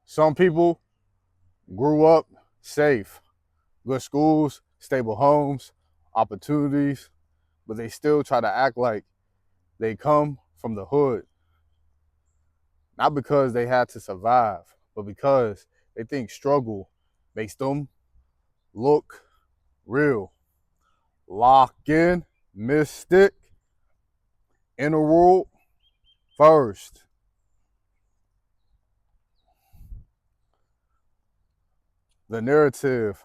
Some people grew up safe, good schools, stable homes, opportunities, but they still try to act like they come from the hood, not because they had to survive, but because they think struggle makes them look real. Lockin, Mystic, Inner World, first. The narrative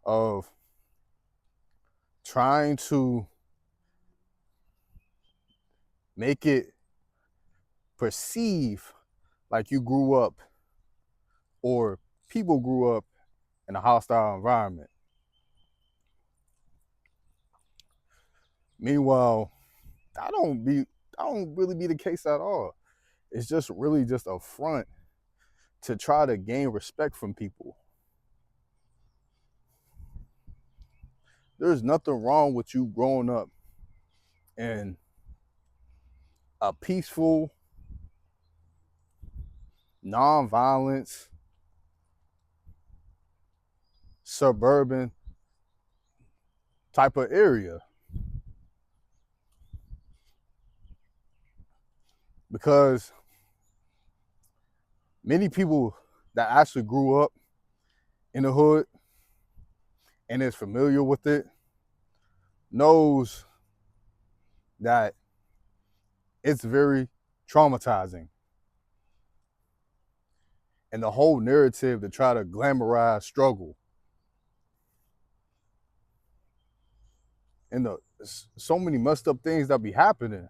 of trying to make it perceive like you grew up or people grew up in a hostile environment. Meanwhile, I don't be I don't really be the case at all. It's just really just a front to try to gain respect from people. There's nothing wrong with you growing up in a peaceful, non-violence, suburban type of area. Because many people that actually grew up in the hood and is familiar with it knows that it's very traumatizing. And the whole narrative to try to glamorize struggle and the so many messed up things that be happening.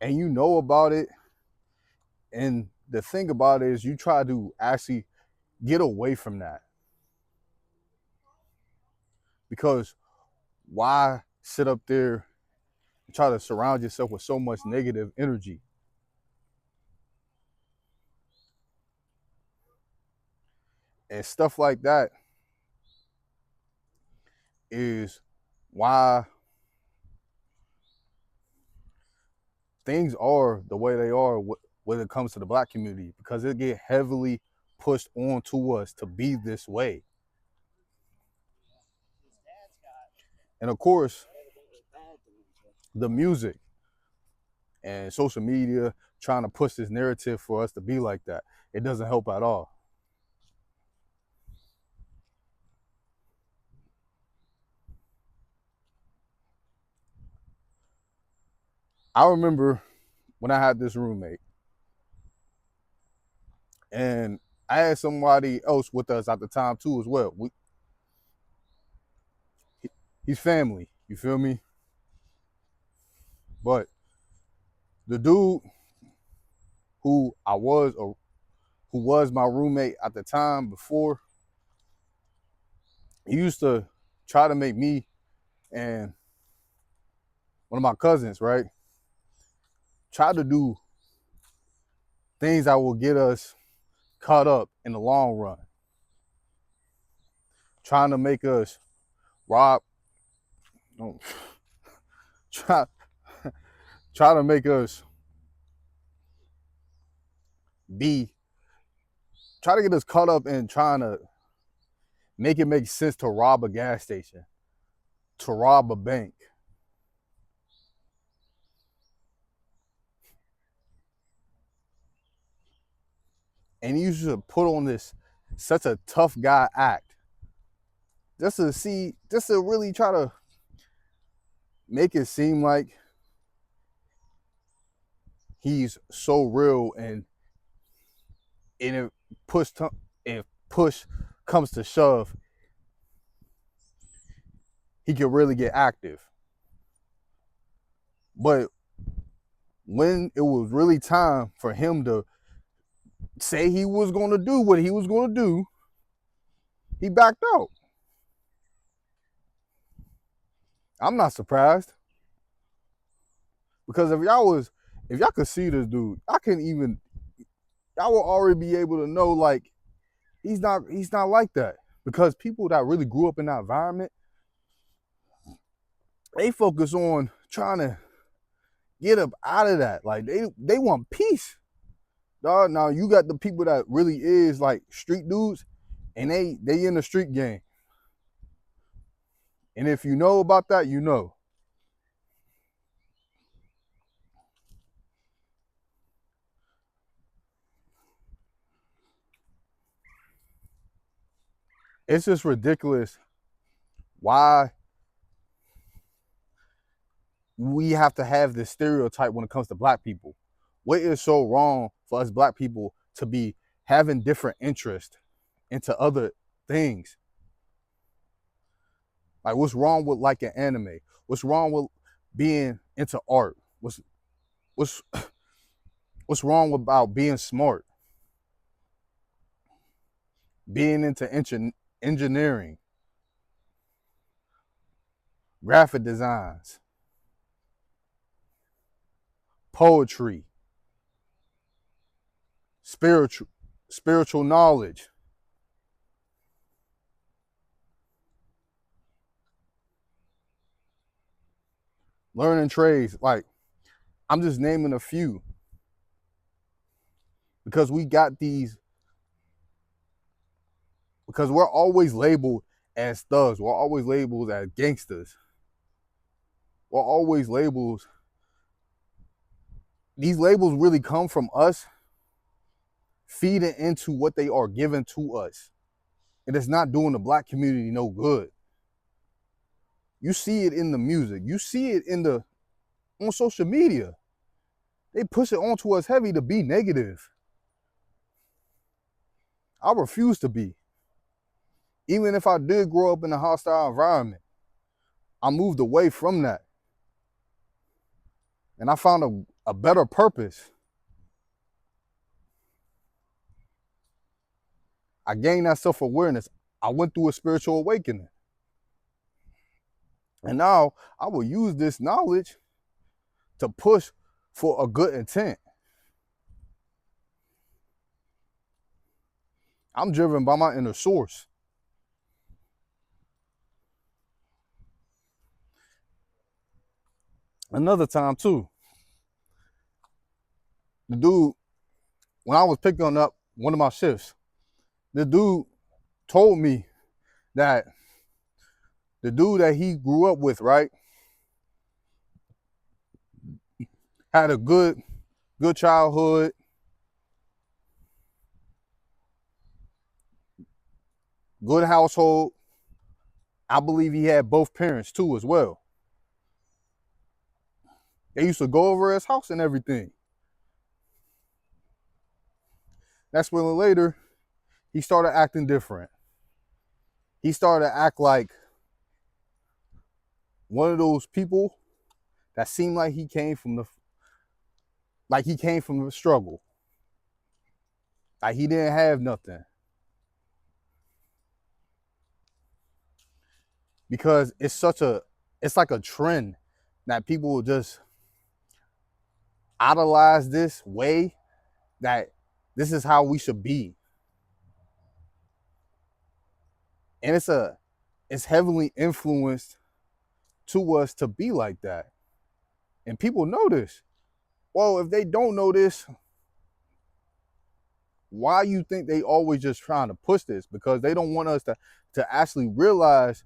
And you know about it. And the thing about it is you try to actually get away from that. Because why sit up there and try to surround yourself with so much negative energy? And stuff like that is why things are the way they are when it comes to the black community, because it get heavily pushed onto us to be this way. And of course, the music and social media trying to push this narrative for us to be like that, it doesn't help at all. I remember when I had this roommate, and I had somebody else with us at the time too as well. He's family, you feel me? But the dude who I was or who was my roommate at the time before, he used to try to make me and one of my cousins, right, try to do things that will get us caught up in the long run, trying to make us rob, no, try, try to make us be, try to get us caught up in trying to make it make sense to rob a gas station, to rob a bank. And he used to put on this such a tough guy act just to really try to make it seem like he's so real, and if push if push comes to shove, he can really get active. But when it was really time for him to say he was going to do what he was going to do, he backed out. I'm not surprised, because if y'all could see this dude, y'all will already be able to know like he's not like that, because people that really grew up in that environment, they focus on trying to get up out of that. Like they want peace. Dog, now you got the people that really is like street dudes, and they in the street game. And if you know about that, you know. It's just ridiculous why we have to have this stereotype when it comes to black people. What is so wrong for us black people to be having different interests into other things? Like, what's wrong with like an anime? What's wrong with being into art? What's what's wrong about being smart? Being into engineering, graphic designs, poetry, spiritual knowledge. Learning trades. Like, I'm just naming a few because we got these, because we're always labeled as thugs. We're always labeled as gangsters. We're always labels. These labels really come from us feeding into what they are giving to us. And it's not doing the black community no good. You see it in the music. You see it on social media. They push it onto us heavy to be negative. I refuse to be. Even if I did grow up in a hostile environment, I moved away from that. And I found a better purpose. I gained that self-awareness. I went through a spiritual awakening. And now I will use this knowledge to push for a good intent. I'm driven by my inner source. Another time too, the dude, when I was picking up one of my shifts, the dude told me that the dude that he grew up with, right, had a good childhood, good household. I believe he had both parents too as well. They used to go over his house and everything. That's when later he started acting different. He started to act like one of those people that seemed like he came from the struggle. Like he didn't have nothing. Because it's like a trend that people will just idolize this way, that this is how we should be. And it's heavily influenced to us to be like that. And people know this. Well, if they don't know this, why you think they always just trying to push this? Because they don't want us to actually realize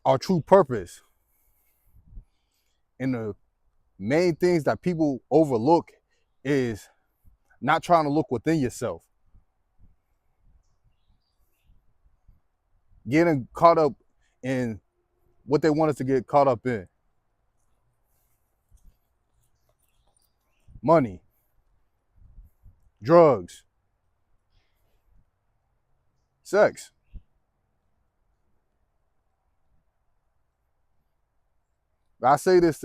our true purpose. And the main things that people overlook is not trying to look within yourself. Getting caught up in what they want us to get caught up in. Money, drugs, sex. I say this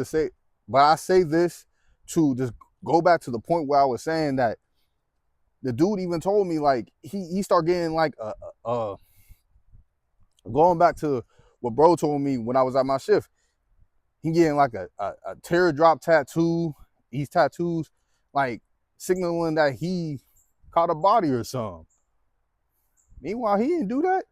to just go back to the point where I was saying that the dude even told me, like, he started getting like going back to what bro told me when I was at my shift. He getting like a teardrop tattoo. These tattoos like signaling that he caught a body or something. Meanwhile, he didn't do that.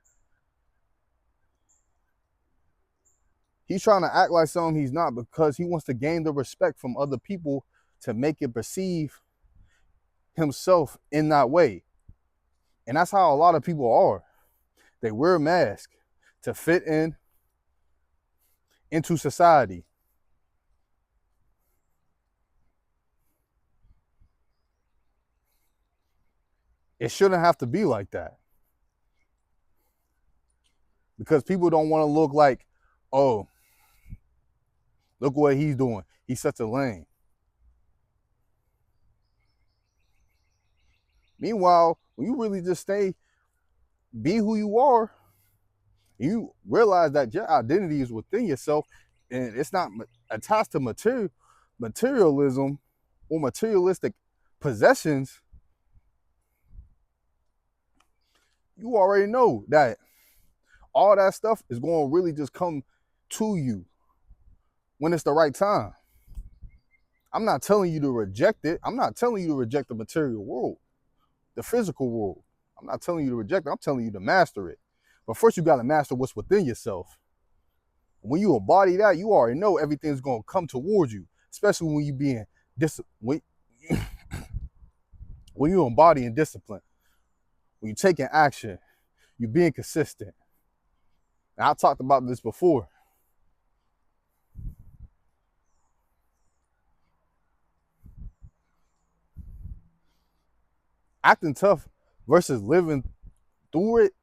He's trying to act like something he's not because he wants to gain the respect from other people to make it perceive himself in that way. And that's how a lot of people are. They wear a mask to fit into society. It shouldn't have to be like that. Because people don't want to look like, oh, look what he's doing. He's such a lame. Meanwhile, when you really just be who you are, you realize that your identity is within yourself and it's not attached to materialism or materialistic possessions. You already know that all that stuff is going to really just come to you when it's the right time. I'm not telling you to reject it. I'm not telling you to reject the material world, the physical world. I'm not telling you to reject it. I'm telling you to master it. But first, you got to master what's within yourself. When you embody that, you already know everything's going to come towards you, especially when you being when you embodying discipline, when you're taking action, you're being consistent. And I talked about this before. Acting tough versus living through it,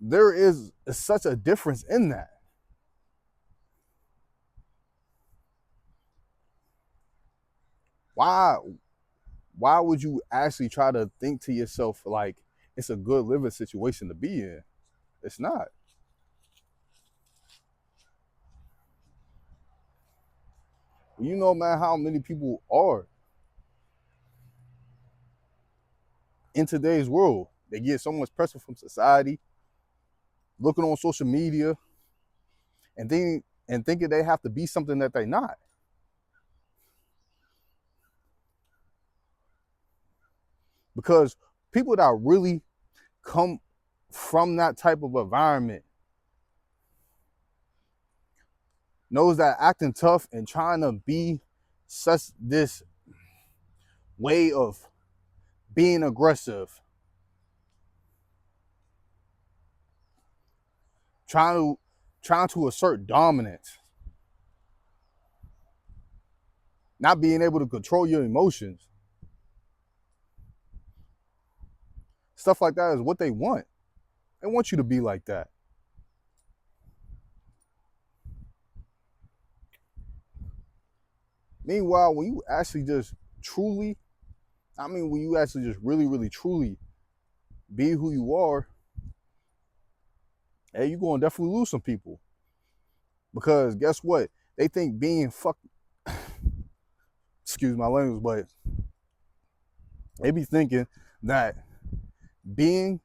there is such a difference in that. Why would you actually try to think to yourself like it's a good living situation to be in? It's not. You know, man, how many people are in today's world. They get so much pressure from society, looking on social media, and thinking they have to be something that they're not. Because people that really come from that type of environment knows that acting tough and trying to be such this way of being aggressive, trying to assert dominance, not being able to control your emotions. Stuff like that is what they want. They want you to be like that. Meanwhile, when you actually just truly, when you actually just really, really, truly be who you are, hey, you're going to definitely lose some people. Because guess what? They think being excuse my language, but they be thinking that being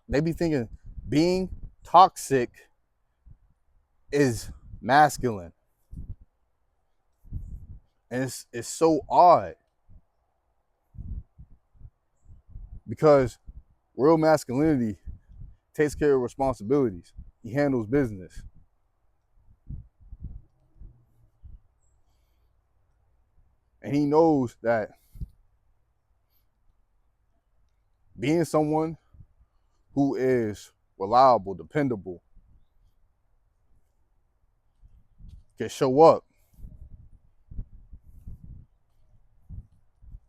they be thinking being toxic is masculine. And it's so odd. Because real masculinity takes care of responsibilities. He handles business. And he knows that being someone who is reliable, dependable, can show up.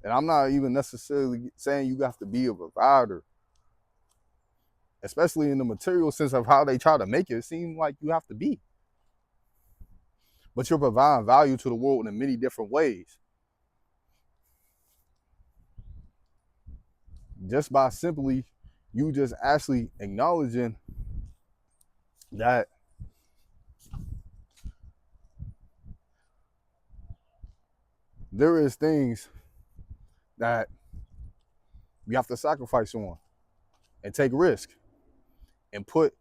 And I'm not even necessarily saying you have to be a provider, especially in the material sense of how they try to make it seem like you have to be. But you're providing value to the world in many different ways. Just by simply you just actually acknowledging that there is things that you have to sacrifice on and take risk and put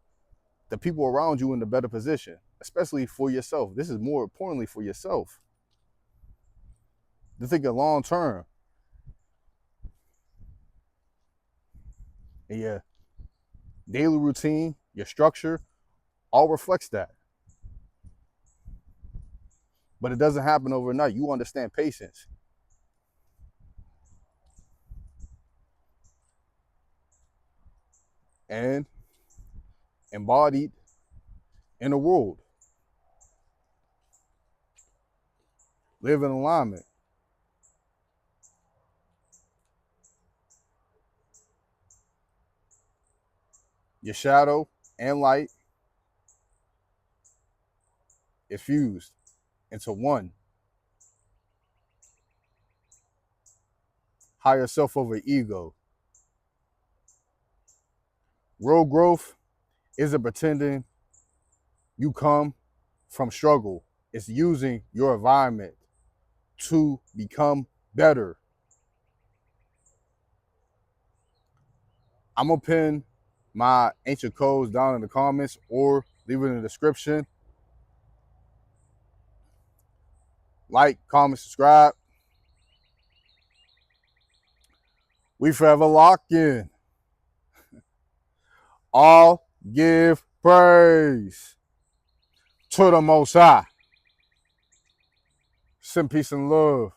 the people around you in a better position, especially for yourself. This is more importantly for yourself. To think of long term. And yeah, daily routine, your structure, all reflects that. But it doesn't happen overnight. You understand patience. And embodied in the world. Live in alignment. Your shadow and light is fused into one. Higher self over ego. Real growth isn't pretending you come from struggle. It's using your environment to become better. I'm going to pin my ancient codes down in the comments or leave it in the description. Like, comment, subscribe. We forever Lockin. All give praise to the Most High. Send peace and love.